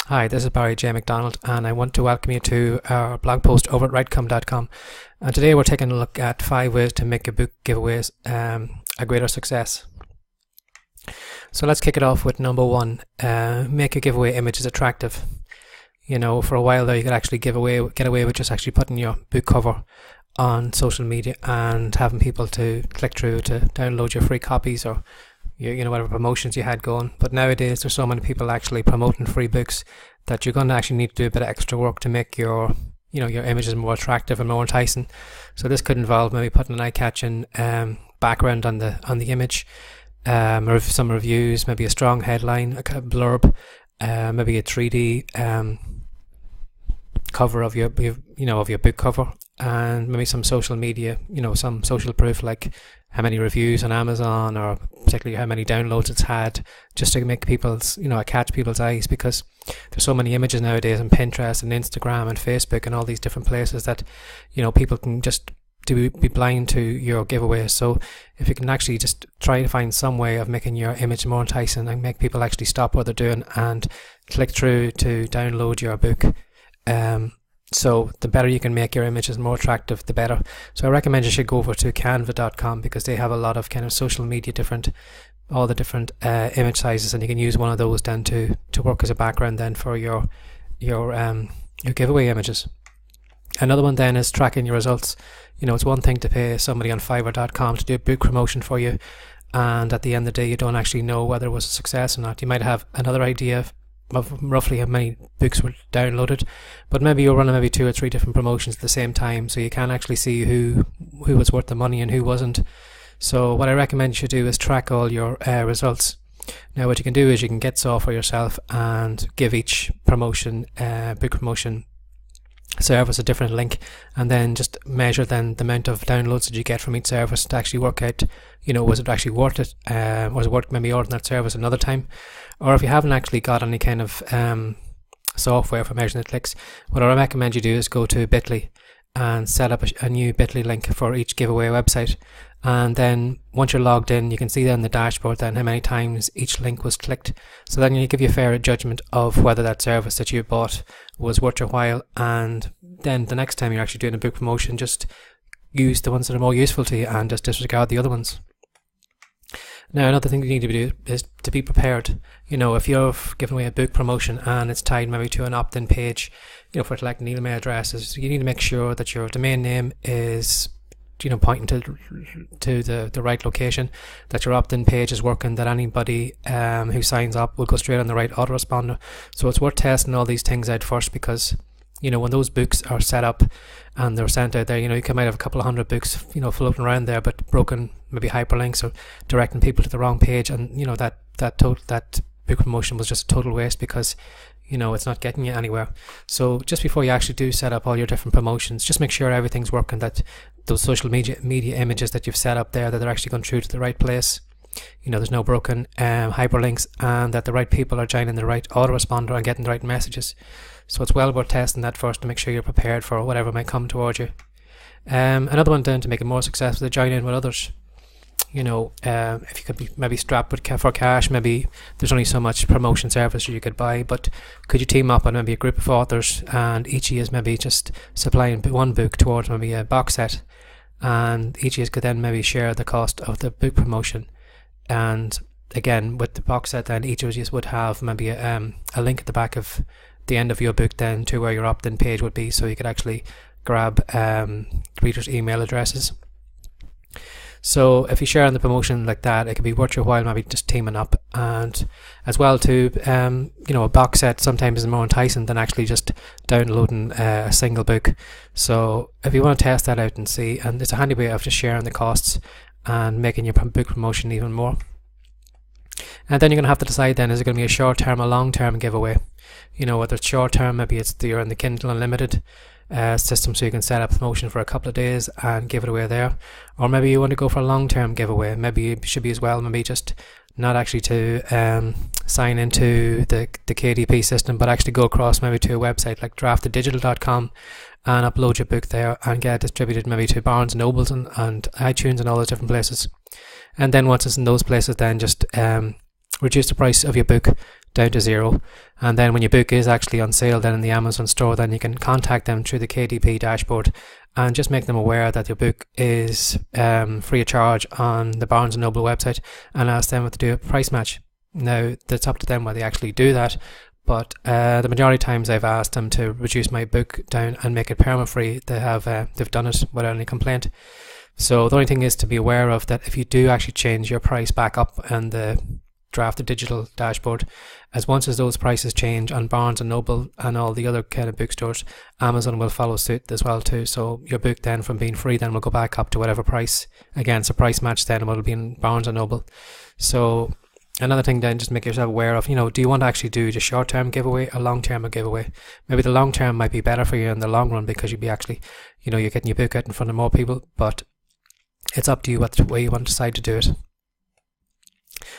Hi, this is Barry J. McDonald, and I want to welcome you to our blog post over at writecome.com. And today we're taking a look at 5 ways to make your book giveaways a greater success. So let's kick it off with number 1. Make your giveaway images attractive. You know, for a while there, you could actually get away with just actually putting your book cover on social media and having people to click through to download your free copies or whatever promotions you had going. But nowadays there's so many people actually promoting free books that you're going to actually need to do a bit of extra work to make your images more attractive and more enticing. So this could involve maybe putting an eye-catching background on the image, or some reviews, maybe a strong headline, a blurb, maybe a 3D cover of your book cover, and maybe some social media, some social proof like how many reviews on Amazon or particularly how many downloads it's had, just to make people's, catch people's eyes, because there's so many images nowadays on Pinterest and Instagram and Facebook and all these different places that, people can just be blind to your giveaways. So if you can actually just try to find some way of making your image more enticing and make people actually stop what they're doing and click through to download your book, so the better you can make your images more attractive, the better. So I recommend you should go over to canva.com, because they have a lot of kind of social media, all the different image sizes, and you can use one of those then to work as a background then for your giveaway images. Another one then is tracking your results. It's one thing to pay somebody on Fiverr.com to do a book promotion for you, and at the end of the day you don't actually know whether it was a success or not. You might have another idea of roughly how many books were downloaded, but maybe you're running maybe 2 or 3 different promotions at the same time, so you can't actually see who was worth the money and who wasn't. So what I recommend you should do is track all your results. Now what you can do is you can get software yourself and give each promotion, book promotion service, a different link, and then just measure then the amount of downloads that you get from each service to actually work out, was it actually worth it? Was it worth maybe ordering that service another time? Or if you haven't actually got any kind of software for measuring the clicks, what I recommend you do is go to Bitly and set up a new Bitly link for each giveaway website, and then once you're logged in, you can see then the dashboard then how many times each link was clicked. So then you give you a fair judgment of whether that service that you bought was worth your while, and then the next time you're actually doing a book promotion, just use the ones that are more useful to you and just disregard the other ones. Now another thing you need to do is to be prepared. If you're giving away a book promotion and it's tied maybe to an opt-in page, for collecting email addresses, you need to make sure that your domain name is pointing to the right location, that your opt-in page is working, that anybody who signs up will go straight on the right autoresponder. So it's worth testing all these things out first, because when those books are set up and they're sent out there, you might have a couple of hundred books floating around there, but broken maybe hyperlinks or directing people to the wrong page, and that book promotion was just a total waste, because it's not getting you anywhere. So just before you actually do set up all your different promotions, just make sure everything's working, that those social media images that you've set up there, that they're actually going through to the right place, there's no broken hyperlinks, and that the right people are joining the right autoresponder and getting the right messages. So it's well worth testing that first to make sure you're prepared for whatever might come towards you. Another one then to make it more successful, to join in with others. If you could be maybe strapped for cash, maybe there's only so much promotion service you could buy, but could you team up on maybe a group of authors, and each of you is maybe just supplying one book towards maybe a box set, and each of you could then maybe share the cost of the book promotion. And again, with the box set, then each of you would have maybe a link at the back of the end of your book then to where your opt-in page would be, so you could actually grab readers' email addresses. So if you share on the promotion like that, it could be worth your while maybe just teaming up. And as well too, a box set sometimes is more enticing than actually just downloading a single book. So if you want to test that out and see, and it's a handy way of just sharing the costs and making your book promotion even more. And then you're going to have to decide then, is it going to be a short-term or long-term giveaway? Whether it's short-term, maybe you're in the Kindle Unlimited system, so you can set up promotion for a couple of days and give it away there. Or maybe you want to go for a long-term giveaway. Maybe it should be as well, maybe just not actually to sign into the KDP system, but actually go across maybe to a website like drafteddigital.com and upload your book there and get it distributed maybe to Barnes & Nobles and iTunes and all those different places. And then once it's in those places, then just reduce the price of your book down to 0, and then when your book is actually on sale then in the Amazon store, then you can contact them through the KDP dashboard and just make them aware that your book is free of charge on the Barnes & Noble website, and ask them to do a price match. Now that's up to them whether they actually do that, but the majority of times I've asked them to reduce my book down and make it perma-free, they've done it without any complaint. So the only thing is to be aware of that if you do actually change your price back up in the Draft Digital dashboard, as once as those prices change on Barnes & Noble and all the other kind of bookstores, Amazon will follow suit as well too. So your book then from being free then will go back up to whatever price. Again, it's a price match then, will be in Barnes & Noble. So another thing then, just make yourself aware of, do you want to actually do just short-term giveaway or long-term giveaway? Maybe the long-term might be better for you in the long run because you'd be actually, you're getting your book out in front of more people, but it's up to you what way you want to decide to do it.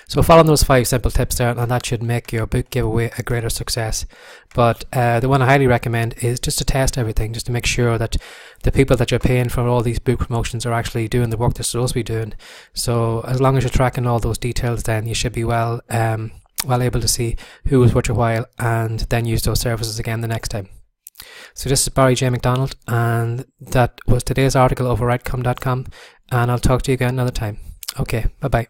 So follow those 5 simple tips there, and that should make your book giveaway a greater success. But the one I highly recommend is just to test everything, just to make sure that the people that you're paying for all these book promotions are actually doing the work they're supposed to be doing. So as long as you're tracking all those details, then you should be well able to see who was worth your while, and then use those services again the next time. So this is Barry J. McDonald, and that was today's article over writecom.com, and I'll talk to you again another time. Okay, bye-bye.